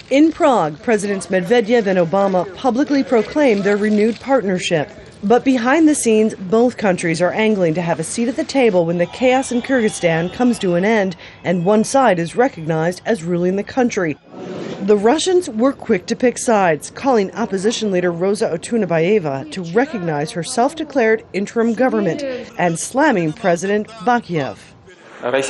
In Prague, Presidents Medvedev and Obama publicly proclaimed their renewed partnership. But behind the scenes, both countries are angling to have a seat at the table when the chaos in Kyrgyzstan comes to an end and one side is recognized as ruling the country. The Russians were quick to pick sides, calling opposition leader Rosa Otunabayeva to recognize her self-declared interim government and slamming President Bakiyev. As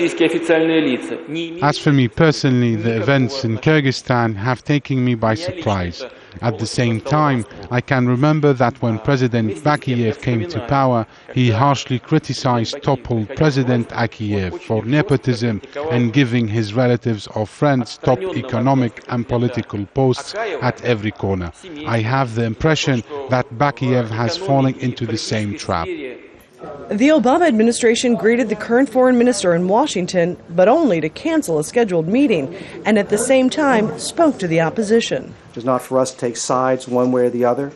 for me personally, the events in Kyrgyzstan have taken me by surprise. At the same time, I can remember that when President Bakiyev came to power, he harshly criticized toppled President Akiyev for nepotism and giving his relatives or friends top economic and political posts at every corner. I have the impression that Bakiyev has fallen into the same trap. The Obama administration greeted the current foreign minister in Washington, but only to cancel a scheduled meeting, and at the same time spoke to the opposition. It is not for us to take sides one way or the other.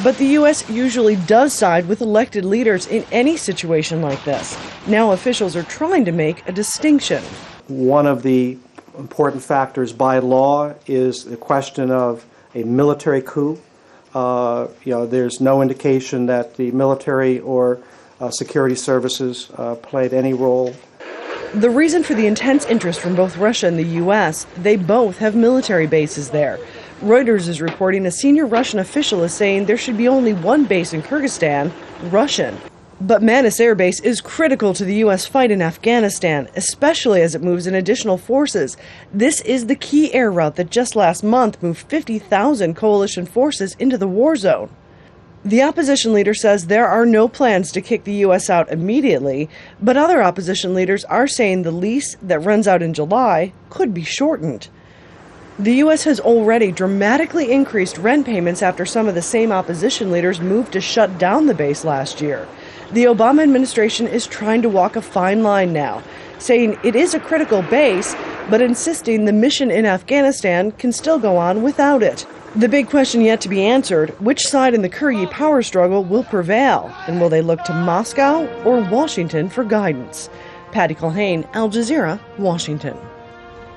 But the U.S. usually does side with elected leaders in any situation like this. Now officials are trying to make a distinction. One of the important factors by law is the question of a military coup. There's no indication that the military or security services played any role. The reason for the intense interest from both Russia and the U.S., they both have military bases there. Reuters is reporting a senior Russian official is saying there should be only one base in Kyrgyzstan, Russian. But Manas Air Base is critical to the U.S. fight in Afghanistan, especially as it moves in additional forces. This is the key air route that just last month moved 50,000 coalition forces into the war zone. The opposition leader says there are no plans to kick the U.S. out immediately, but other opposition leaders are saying the lease that runs out in July could be shortened. The U.S. has already dramatically increased rent payments after some of the same opposition leaders moved to shut down the base last year. The Obama administration is trying to walk a fine line now, saying it is a critical base, but insisting the mission in Afghanistan can still go on without it. The big question yet to be answered, which side in the Kyrgyz power struggle will prevail, and will they look to Moscow or Washington for guidance? Culhane, Al Jazeera, Washington.